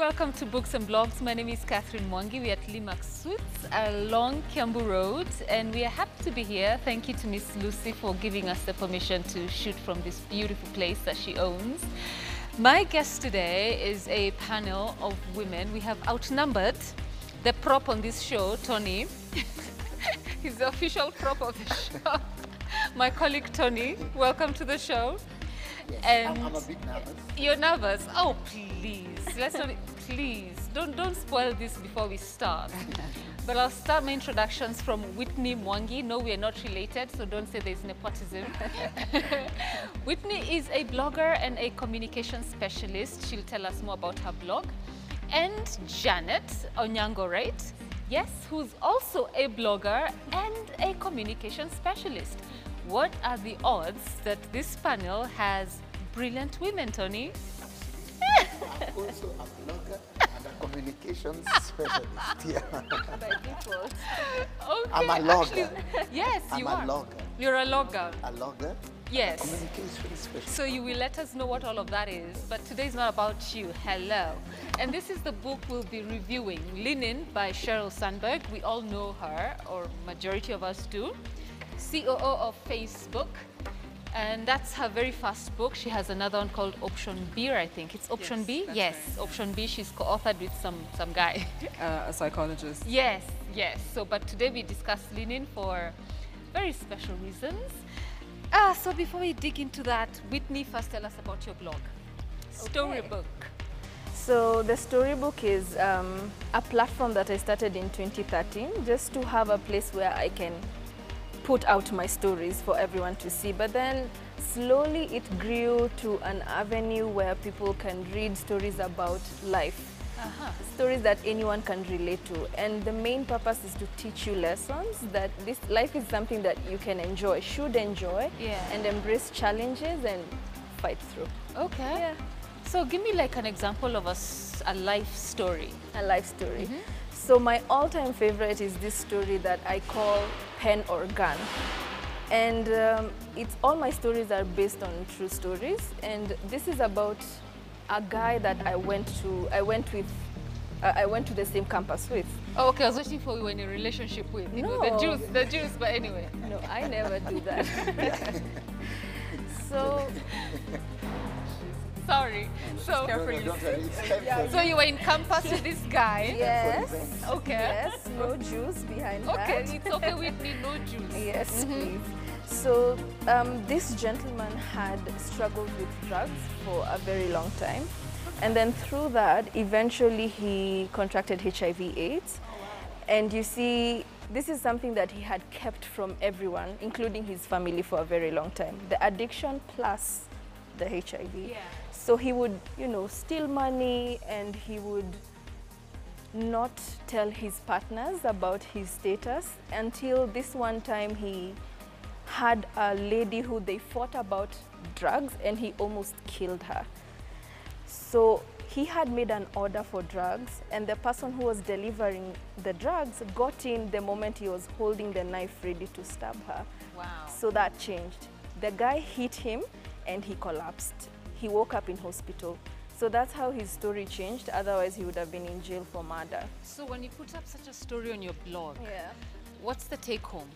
welcome to Books and Blogs. My name is Catherine Mwangi. We're at Limax Suites along Kiambu Road, and we are happy to be here. Thank you to Miss Lucy for giving us the permission to shoot from this beautiful place that she owns. My guest today is a panel of women. We have outnumbered the prop on this show, Tony. He's the official prop of the show. My colleague Tony, welcome to the show. Yes, And I'm a bit nervous. You're nervous? Oh, please. Let's not, please. Don't spoil this before we start. But I'll start my introductions from Whitney Mwangi. No, we are not related, so don't say there's nepotism. Whitney is a blogger and a communication specialist. She'll tell us more about her blog. And Janet Onyango, right? Yes, who's also a blogger and a communication specialist. What are the odds that this panel has brilliant women, Tony? I'm also a blogger and a communications specialist. Yeah. By default. Okay. I'm a logger. Yes, you are. I'm a logger. You're a logger. A logger? Yes. A communications specialist. So you will let us know what all of that is. But today's not about you. Hello. And this is the book we'll be reviewing, Linen by Sheryl Sandbergl. We all know her, or majority of us do. COO of Facebook, and that's her very first book. She has another one called Option B, I think. It's Option B? Yes, right. Option B. She's co-authored with some guy. A psychologist. Yes, yes. So, but today we discuss Linen for very special reasons. So before we dig into that, Whitney, first tell us about your blog. Storybook. So the Storybook is a platform that I started in 2013 just to have a place where I can put out my stories for everyone to see. But then slowly it grew to an avenue where people can read stories about life. Stories that anyone can relate to. And the main purpose is to teach you lessons that this life is something that you can enjoy, should enjoy, and embrace challenges and fight through. Okay. Yeah. So give me like an example of a life story. A life story. So my all-time favorite is this story that I call Pen or Gun. And it's all my stories are based on true stories. And this is about a guy that I went to the same campus with. Oh, okay, I was waiting for you in a relationship with. You know, the Jews, but anyway. No, I never do that. So, sorry. So, so you were in campus with this guy? yes. Okay. Yes, no Jews behind that. Okay, it's okay with me, no Jews. Yes, please. So this gentleman had struggled with drugs for a very long time. And then through that, eventually he contracted HIV/AIDS. And you see, this is something that he had kept from everyone, including his family, for a very long time. The addiction plus the HIV. Yeah. So he would, you know, steal money, and he would not tell his partners about his status until this one time he had a lady who they fought about drugs, and he almost killed her. So he had made an order for drugs, and the person who was delivering the drugs got in the moment he was holding the knife ready to stab her. Wow. So that changed. The guy hit him and he collapsed. He woke up in hospital. So that's how his story changed. Otherwise, he would have been in jail for murder. So when you put up such a story on your blog, Yeah. what's the take home?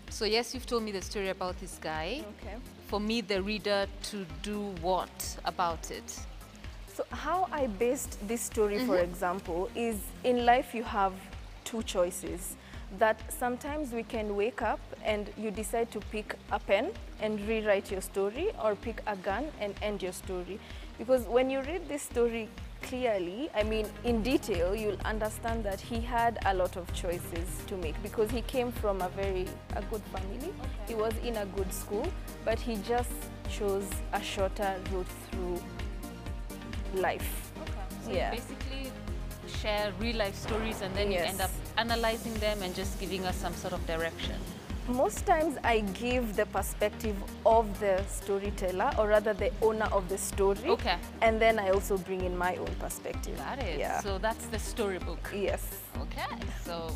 So yes, you've told me the story about this guy. Okay. For me, the reader, to do what about it? So how I based this story, for example, is in life you have two choices. That sometimes we can wake up and you decide to pick a pen and rewrite your story, or pick a gun and end your story. Because when you read this story clearly, I mean in detail, you'll understand that he had a lot of choices to make, because he came from a good family. He was in a good school, but he just chose a shorter route through life. So Yeah. you basically share real life stories, and then you Yes. end up analyzing them and just giving us some sort of direction. Most times I give the perspective of the storyteller, or rather the owner of the story. Okay. And then I also bring in my own perspective. Got it. Yeah. So that's the storybook. Yes. Okay. So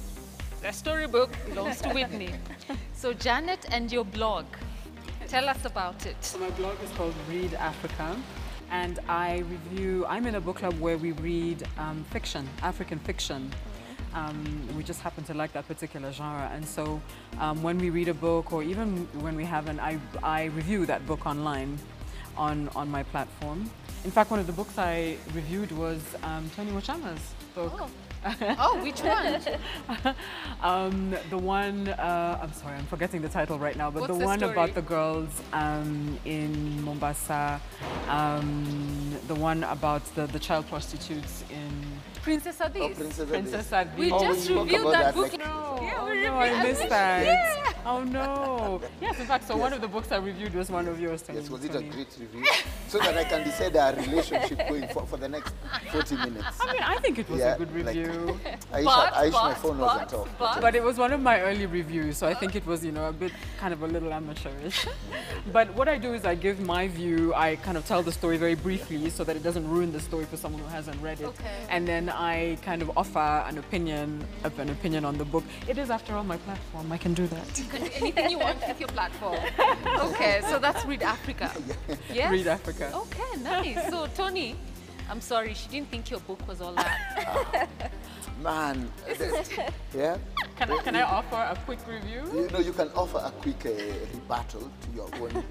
the storybook belongs to Whitney. So Janet, and your blog, tell us about it. So my blog is called Read Africa. And I'm in a book club where we read fiction, African fiction. We just happen to like that particular genre. And so when we read a book, or even when we haven't, I review that book online on my platform. In fact, one of the books I reviewed was Tony Wachama's book. Oh. Oh, which one? The one, I'm sorry, I'm forgetting the title right now, but What's the the one story? about the girls in Mombasa, the one about the child prostitutes in Princess Adis. Oh, Princess Princess Adis. Adis. We Oh, just spoke reviewed about that book. like- No, Yeah, oh we no, I reviewed- missed that. Yeah. Oh no. Yes, in fact, so one of the books I reviewed was one of yours, Tony. Yes, was it a Tony. great review? So that I can decide our relationship going for the next 40 minutes. I mean, I think it was Yeah, a good like- review. I wish my phone wasn't off. But it was one of my early reviews, so I think it was, you know, a bit kind of a little amateurish. But what I do is I give my view, I kind of tell the story very briefly so that it doesn't ruin the story for someone who hasn't read it. Okay. And then I kind of offer an opinion on the book. It is, after all, my platform. I can do that. You can do anything you want with your platform. Okay, so that's Read Africa. Yes? Read Africa. Okay, nice. So, Tony, I'm sorry, she didn't think your book was all that. Man, yeah. Can I offer a quick review? You know, you can offer a quick rebuttal to your own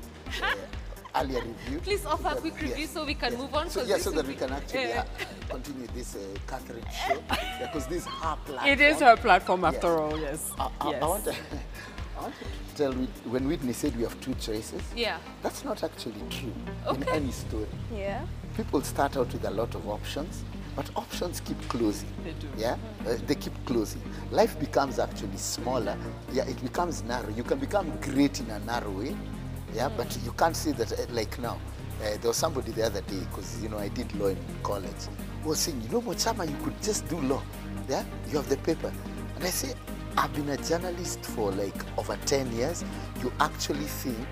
earlier review. Please offer a quick Yes. review so we can move on. So, 'cause yeah, this so will that we be- can actually Yeah. continue this Catherine show, because this is her platform. It is her platform, after Yes. all, yes. Yes. I want to tell you, when Whitney said we have two choices, Yeah. that's not actually true in Okay. any story. Yeah. People start out with a lot of options, but options keep closing. They do. Yeah, they keep closing. Life becomes actually smaller. Yeah, it becomes narrow. You can become great in a narrow way. Yeah, but you can't say that like now. There was somebody the other day, because you know I did law in college, who was saying, you know, Mochama, you could just do law. Yeah, you have the paper. And I say, I've been a journalist for like over 10 years. You actually think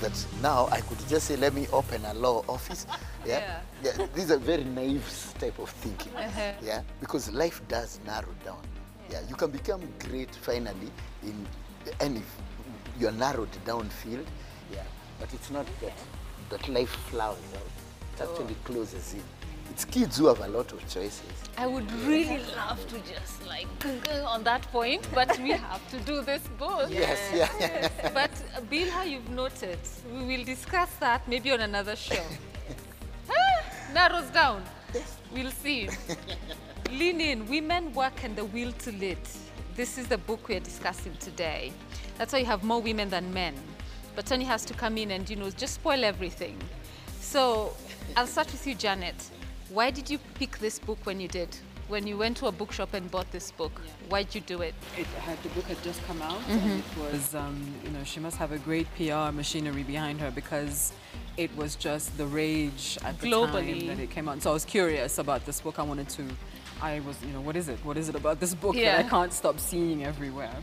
that now I could just say, let me open a law office? Yeah. Yeah. These are very naive type of thinking. Yeah, because life does narrow down. Yeah, you can become great finally in any your narrowed down field. Yeah, but it's not that life flowers out. It actually closes in. It's kids who have a lot of choices. I would really love to just like on that point, but we have to do this book. Yes, yeah. But Bill, how you've noted, we will discuss that maybe on another show. Narrows down. We'll see. Lean in, Women, Work and the Will to Lead. This is the book we're discussing today. That's why you have more women than men. But Tony has to come in and, you know, just spoil everything. So I'll start with you, Janet. Why did you pick this book when you did? When you went to a bookshop and bought this book, why'd you do it? The book had just come out, and it was, you know, she must have a great PR machinery behind her, because it was just the rage at the Globally. time that it came out. So I was curious about this book. I was, you know, what is it? What is it about this book that I can't stop seeing everywhere?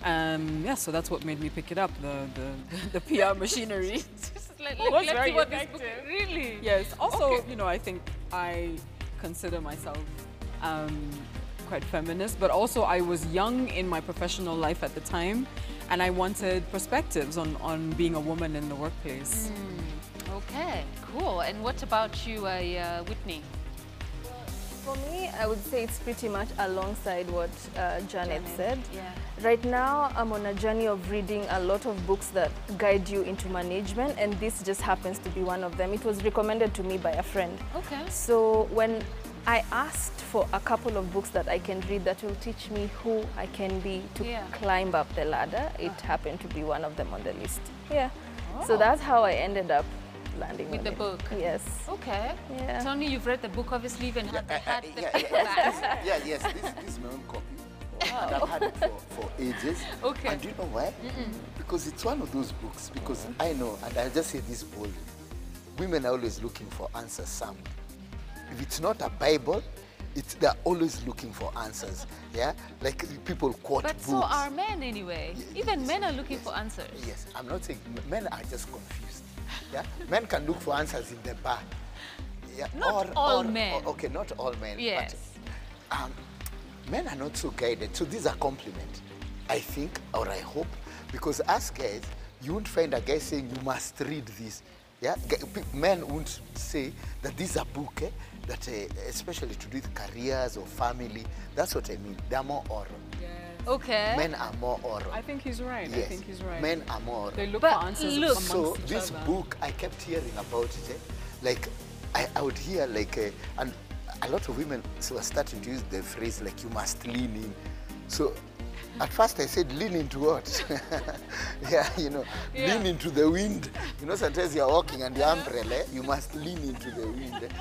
Yeah, so that's what made me pick it up, the PR machinery. Just like, Was let's very see what this book effective. really. Yes. Also, Okay. you know, I think I consider myself quite feminist, but also I was young in my professional life at the time, and I wanted perspectives on being a woman in the workplace. Okay, cool. And what about you, Whitney? For me, I would say it's pretty much alongside what Janet said. Yeah. Right now, I'm on a journey of reading a lot of books that guide you into management, and this just happens to be one of them. It was recommended to me by a friend. Okay. So when I asked for a couple of books that I can read that will teach me who I can be to climb up the ladder, it happened to be one of them on the list. Yeah. So that's how I ended up landing With on the it. book. Yes. Okay. Yeah. Tony, you've read the book, obviously, even had the Yeah, paperback. yes, this is my own copy. And I've had it for ages. Okay. And do you know why? Because it's one of those books, because I know, and I'll just say this boldly, women are always looking for answers somewhere. If it's not a Bible, they're always looking for answers. Yeah? Like people quote But books. so are men anyway. Even Yes, men are looking yes, for answers. Yes, I'm not saying men are just confused. Yeah, men can look for answers in the bar. Yeah, Not all men. Okay, not all men. Yes. But, men are not so guided. So these are compliment, I think, or I hope, because as guys, you won't find a guy saying you must read this. Yeah, men won't say that this is a book that especially to do with careers or family. That's what I mean. They are more oral. Yes. Okay. Men are more oral. I think he's right. Yes. I think he's right. Men are more oral. They look But for answers look- amongst So each this other. book, I kept hearing about it. Like I would hear like, and a lot of women were starting to use the phrase like you must lean in. So at first I said lean into what? Yeah, you know, Yeah. lean into the wind. You know, sometimes you're walking and the umbrella, you must lean into the wind.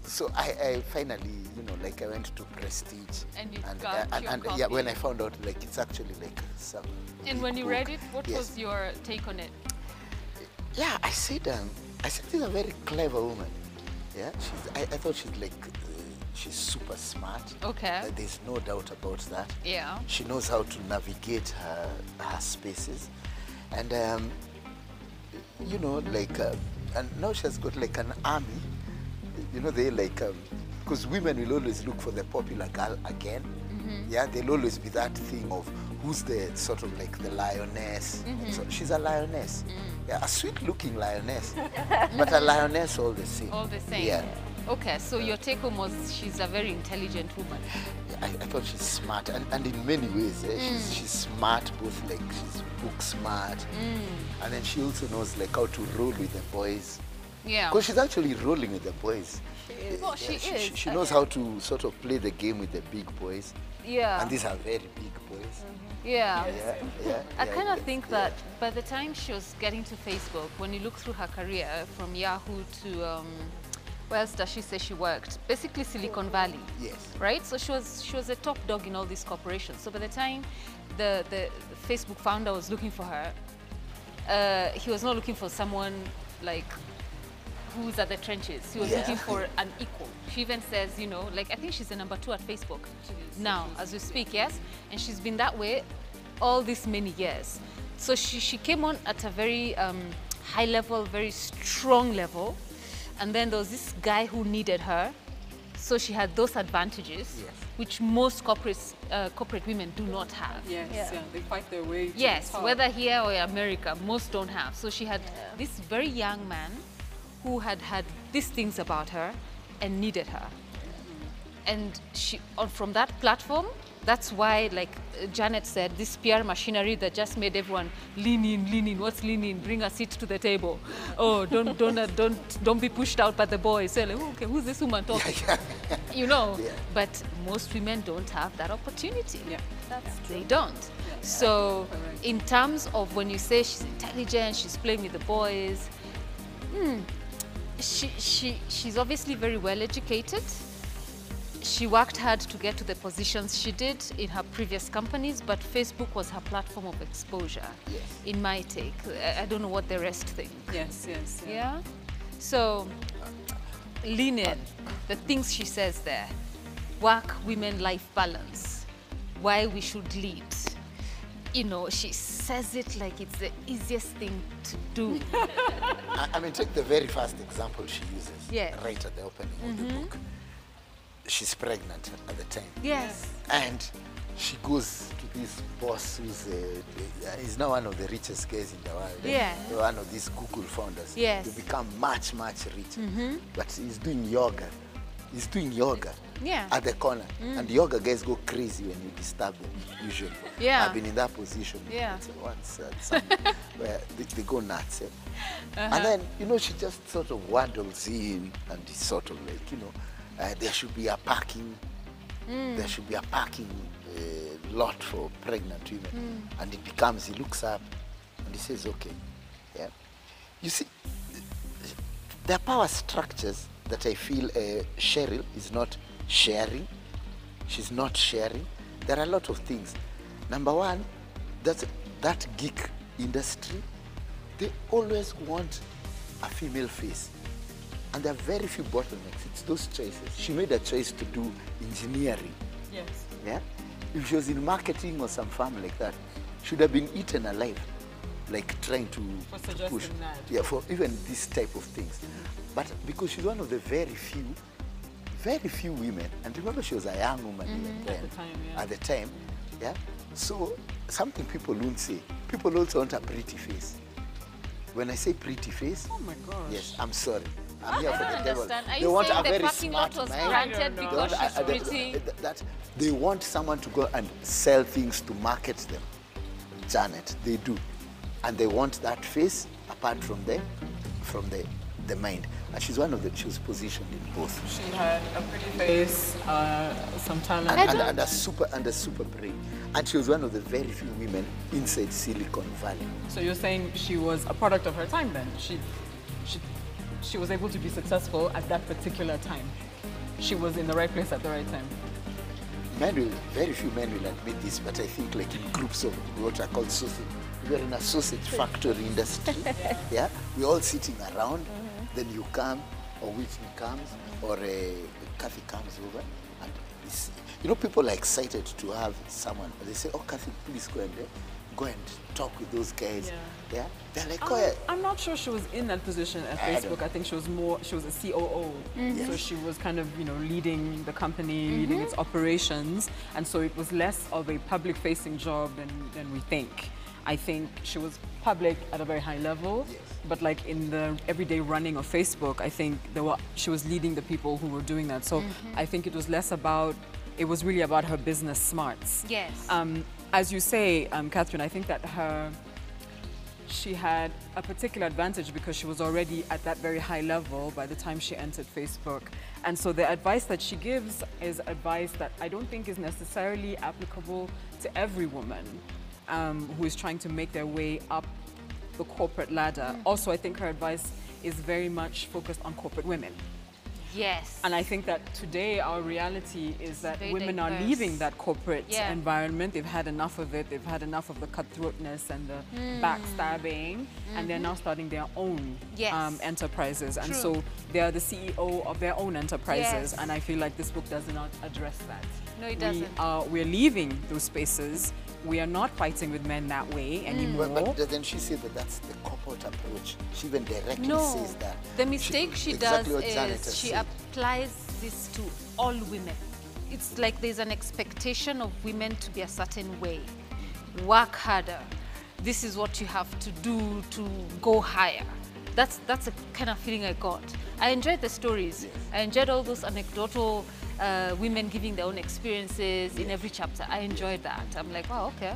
So I finally, you know, like I went to Prestige. And you got your and copy. yeah, when I found out like it's actually like some And big when you book. read it, what Yes. was your take on it? Yeah, I said she's a very clever woman. Yeah, I thought she's like, she's super smart. Okay. There's no doubt about that. Yeah. She knows how to navigate her spaces. And, you know, like, and now she has got like an army. You know, they like, because women will always look for the popular girl again. Yeah, there'll always be that thing of who's the sort of like the lioness. So she's a lioness. Yeah, a sweet-looking lioness, but a lioness all the same. All the same. Yeah. Okay, so your take home was she's a very intelligent woman. I thought she's smart, and in many ways, she's smart, both like she's book smart, and then she also knows like how to roll with the boys. Yeah. Because she's actually rolling with the boys. Well, she is. She knows how to sort of play the game with the big boys, Yeah. and these are very big boys. Yeah. Yeah. I kind of yeah, think yeah. that by the time she was getting to Facebook, when you look through her career from Yahoo to where else does she say she worked? Basically Silicon Valley. Yes. Right? So she was a top dog in all these corporations. So by the time the Facebook founder was looking for her, he was not looking for someone like who's at the trenches. He was Yeah. looking for an equal. She even says, you know, like I think she's the number 2 at Facebook now as we speak, yes? And she's been that way all these many years. So she came on at a very high level, very strong level. And then there was this guy who needed her. So she had those advantages, Yes. which most corporate women do not have. Yes, Yeah. yeah. They fight their way to Yes, the top. whether here or America, most don't have. So she had this very young man who had these things about her and needed her. And she, from that platform, that's why, like Janet said, this PR machinery that just made everyone lean in. What's lean in? Bring a seat to the table. Oh, don't be pushed out by the boys. Say, like, oh, okay, who's this woman talking? You know. Yeah. But most women don't have that opportunity. Yeah. That's true. They don't. So Correct. in terms of when you say she's intelligent, she's playing with the boys, she's obviously very well educated. She worked hard to get to the positions she did in her previous companies, but Facebook was her platform of exposure, Yes. in my take. I don't know what the rest think. Yes, yes. Yeah? So, lean in. The things she says there. Work, women, life balance. Why we should lead. You know, she says it like it's the easiest thing to do. I mean, take the very first example she uses Yeah. right at the opening of the book. She's pregnant at the time. Yes. And she goes to this boss who's is now one of the richest guys in the world. Yeah. One of these Google founders. Yes. They become much, much richer. But he's doing yoga. He's doing yoga Yeah. at the corner. And the yoga guys go crazy when you disturb them, usually. Yeah. I've been in that position. Yeah. Once, where they go nuts. And then, you know, she just sort of waddles in and is sort of like, you know, there should be a parking, there should be a parking lot for pregnant women. And it becomes, he looks up and he says, okay. Yeah. You see, there are power structures that I feel Sheryl is not sharing. She's not sharing. There are a lot of things. Number one, that geek industry, they always want a female face. And there are very few bottlenecks. It's those choices. She made a choice to do engineering. Yes. Yeah? If she was in marketing or some farm like that, she would have been eaten alive, like trying to suggesting push. that. Yeah, for even this type of things. But because she's one of the very few women, and remember she was a young woman even then, At the time, yeah. at the time, yeah? So something people won't say, people also want a pretty face. When I say pretty face, Oh my gosh. yes, I'm sorry. I'm I here don't for the devil. understand. Are They you want saying a the very parking lot smart was mind. granted I don't know. because she's pretty? That they want someone to go and sell things to market them. Janet, they do. And they want that face apart from the mind. And she's one of the, she was positioned in both. She had a pretty face, some talent. And a super brain. And she was one of the very few women inside Silicon Valley. So you're saying she was a product of her time then? She was able to be successful at that particular time. She was in the right place at the right time. Very few men will admit this, but I think like in groups of what are called sausage, we are in a sausage factory industry. Yeah, we're all sitting around. Then you come, or Whitney comes, or Kathy comes over, and this, you know, people are excited to have someone. They say, "Oh, Kathy, please go and talk with those guys." Yeah, they're like, "Oh, yeah." I'm not sure she was in that position at Facebook. I think she was a COO. So she was kind of, you know, leading the company, leading its operations. And so it was less of a public-facing job than we think. I think she was public at a very high level, but like in the everyday running of Facebook, I think she was leading the people who were doing that. So I think it was less about, it was really about her business smarts. Yes. As you say, Catherine, I think that she had a particular advantage because she was already at that very high level by the time she entered Facebook. And so the advice that she gives is advice that I don't think is necessarily applicable to every woman who is trying to make their way up the corporate ladder. Also, I think her advice is very much focused on corporate women. Yes. And I think that today our reality is that very women are diverse. leaving that corporate Yeah. environment. They've had enough of it. They've had enough of the cutthroatness and the backstabbing, and they're now starting their own Yes. enterprises. And True. so they are the CEO of their own enterprises. Yes. And I feel like this book does not address that. No, it doesn't. We're leaving those spaces. We are not fighting with men that way anymore. But then she said that that's the corporate approach. She even directly No, says that. the mistake she exactly does what Janet has is she said. applies this to all women. It's like there's an expectation of women to be a certain way. Work harder. This is what you have to do to go higher. That's the kind of feeling I got. I enjoyed the stories. I enjoyed all those anecdotal women giving their own experiences in every chapter. I enjoyed that. I'm like, wow, okay.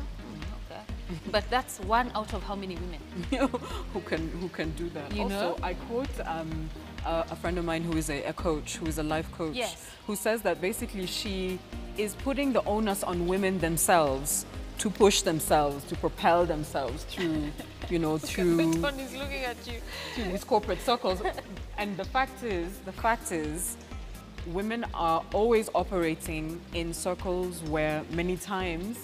But that's one out of how many women? who can do that. You also, know? I quote a friend of mine who is a coach, who is a life coach, Yes. who says that basically she is putting the onus on women themselves to push themselves, to propel themselves through, you know, through John is looking at you. these corporate circles. And the fact is, women are always operating in circles where many times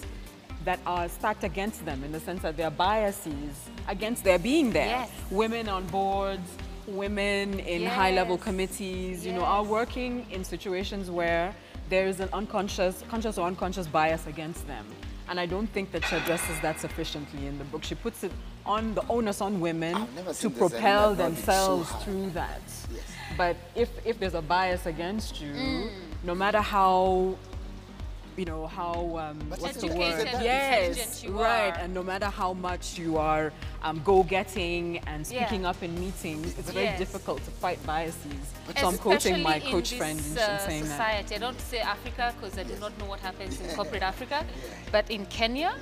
that are stacked against them, in the sense that there are biases against their being there. Yes. Women on boards, women in high-level Yes. committees, you know, are working in situations where there is an conscious or unconscious bias against them. And I don't think that she addresses that sufficiently in the book. She puts it on the onus on women I've never to seen this propel arena brought it so themselves high. through that. Yes. But if there's a bias against you, no matter how, you know, how, what's the word? Educated, Yes, intelligent you right. are. And no matter how much you are go-getting and speaking Yeah. up in meetings, it's very Yes. difficult to fight biases. So I'm quoting my Especially coach in friend this, in saying that. society. I don't say Africa because I do not know what happens in corporate Africa, but in Kenya,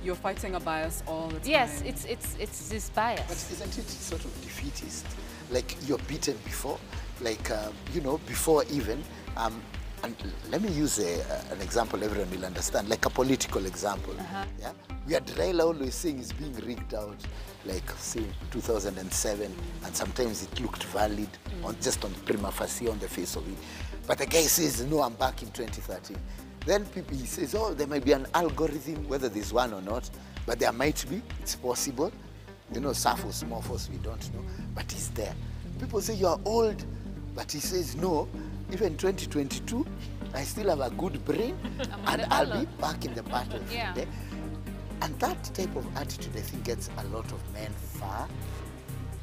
You're fighting a bias all the time. yes, it's this bias. But isn't it sort of defeatist? Like you're beaten before, like, you know, before even, and let me use an example everyone will understand, like a political example. Yeah, we had Raila always saying he's being rigged out, like say 2007, and sometimes it looked valid on just on prima facie on the face of it. But the guy says, no, I'm back in 2013. Then he says, oh, there might be an algorithm, whether there's one or not, but there might be, it's possible. You know, Sappho's, Morphos, we don't know, but he's there. People say, you're old, but he says, no, even 2022, I still have a good brain, and I'll be back in the battle. Yeah. And that type of attitude, I think, gets a lot of men far.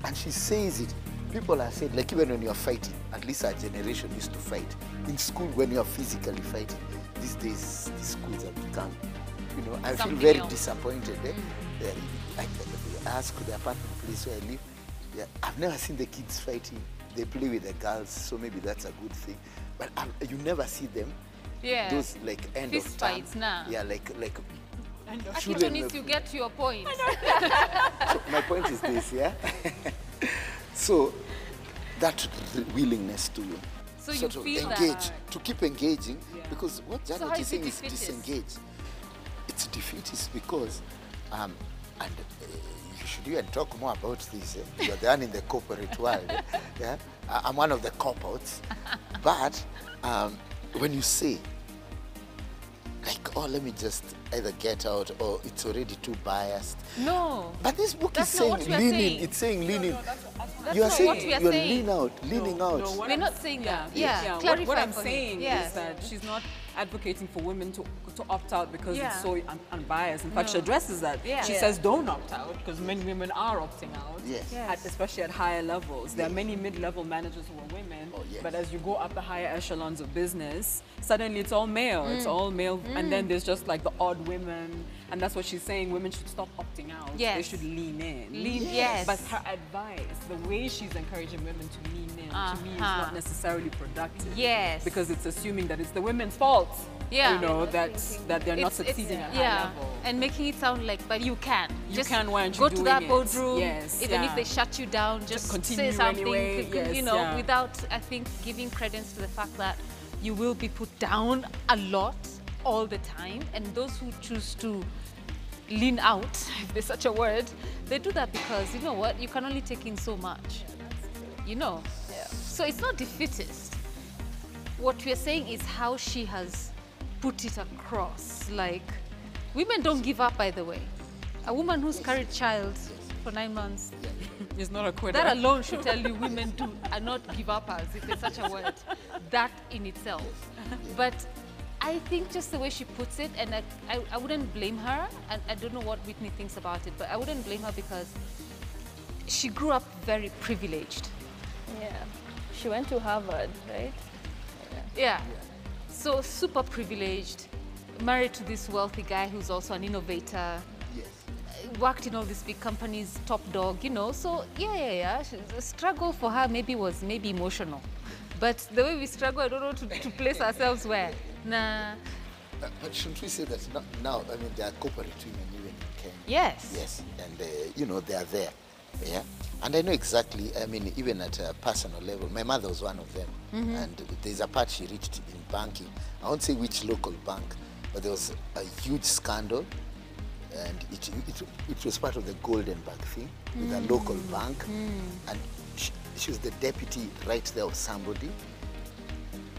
And she says it. People are saying, like even when you're fighting, at least our generation used to fight. In school, when you're physically fighting, these days, the schools have become, you know, I feel Something very else. disappointed. ask the apartment place where I live, yeah, I've never seen the kids fighting. They play with the girls, so maybe that's a good thing. But you never see them. Yeah. Those like end Fist of term. fights, nah. Yeah, like Akitonis, you get to your point. So my point is this, yeah. So that willingness to So you sort of feel engage, that. to keep engaging, because what So Janet how is is it saying is defeatist? disengage. It's defeatist because, you should even talk more about this. You're the one in the corporate world. Yeah, I'm one of the cop-outs. But when you say, like, oh, let me just either get out, or it's already too biased. No. But this book That's is not saying what we are leaning. saying. It's saying leaning. That's You are not saying what we are you're saying. leaning out. what We're I'm- not saying that. Yeah, Yeah, what clarify I'm for him. saying Yeah. is that she's not advocating for women to opt out because Yeah. it's so unbiased. In fact, she addresses that. Yeah. She Yeah. says don't opt out because many women are opting out, Yes. Yes. especially at higher levels. There are many mid-level managers who are women, Oh, yes. but as you go up the higher echelons of business, suddenly it's all male. It's all male, and then there's just like the odd women, and that's what she's saying. Women should stop opting out. They Yes. should lean in. Yes. But her advice, the way she's encouraging women to lean in, to me is Uh-huh. not necessarily productive. Yes. Because it's assuming that it's the women's fault. Yeah. You know, that they're not succeeding at high level. And making it sound like, but you can. You can, why aren't you go to doing that it? boardroom. Yes, Even yeah. if they shut you down, just continue say something. anyway, yes, you know, yeah. without, I think, giving credence to the fact that you will be put down a lot all the time. And those who choose to lean out, if there's such a word, they do that because, you know what, you can only take in so much. You know? Yeah. So it's not defeatist. What we're saying is how she has put it across. Like, women don't give up, by the way. A woman who's carried child for 9 months, It's not a quitter. that alone should tell you women are not give uppers, if there's such a word. That in itself. But I think just the way she puts it, and I wouldn't blame her, and I don't know what Whitney thinks about it, but I wouldn't blame her because she grew up very privileged. Yeah. She went to Harvard, right? Yeah. So super privileged, married to this wealthy guy who's also an innovator, Yes. worked in all these big companies, top dog, you know. So yeah. The struggle for her was maybe emotional. But the way we struggle, I don't know to place ourselves where. Nah. But shouldn't we say that now, I mean, there are corporate women even in Kenya. Yes. Yes, and you know, they are there. Yeah. And I know exactly, I mean, even at a personal level, my mother was one of them. And there's a part she reached in banking. I won't say which local bank, but there was a huge scandal. And it was part of the Goldenberg thing with a local bank. And she was the deputy right there of somebody.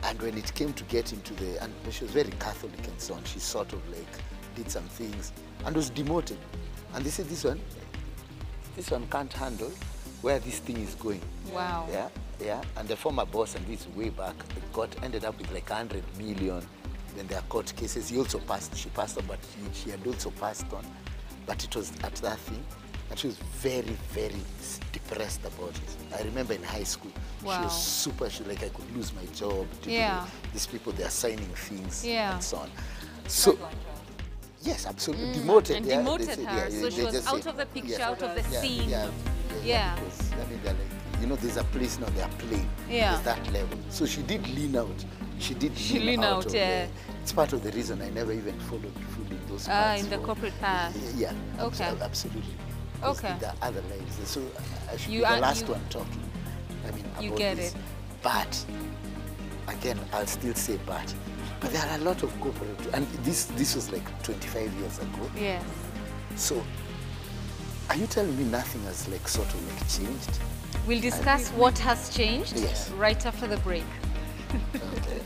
And when it came to get into and she was very Catholic and so on, she sort of like did some things and was demoted. And they said, this one can't handle where this thing is going. Wow. Yeah. And the former boss, and this way back, ended up with like 100 million. Then there are court cases. She passed on, but she had also passed on. But it was at that thing. And she was very, very depressed about it. I remember in high school, she Wow. was super, like I could lose my job. Yeah. These people, they are signing things Yeah. and so on. So, yes, absolutely. Demoted. And yeah, they demoted said, her, yeah, so they she was just out say, of the picture, yes. out of the scene. Yeah. Because, I mean, they're like, you know, there's a place now they are playing. Yeah. There's that level. So she did lean out. She lean out, of yeah. It's part of the reason I never even followed fully in those Ah, paths in the for- corporate path. Yeah. Okay. Absolutely. Because Okay. there are other lives. So I should You be the are- last you- one talking. I mean, You about get this. it. But again, I'll still say but. But there are a lot of corporate, and this was like 25 years ago. Yes. So, are you telling me nothing has like sort of like changed? We'll discuss what has changed Yes. right after the break. Okay.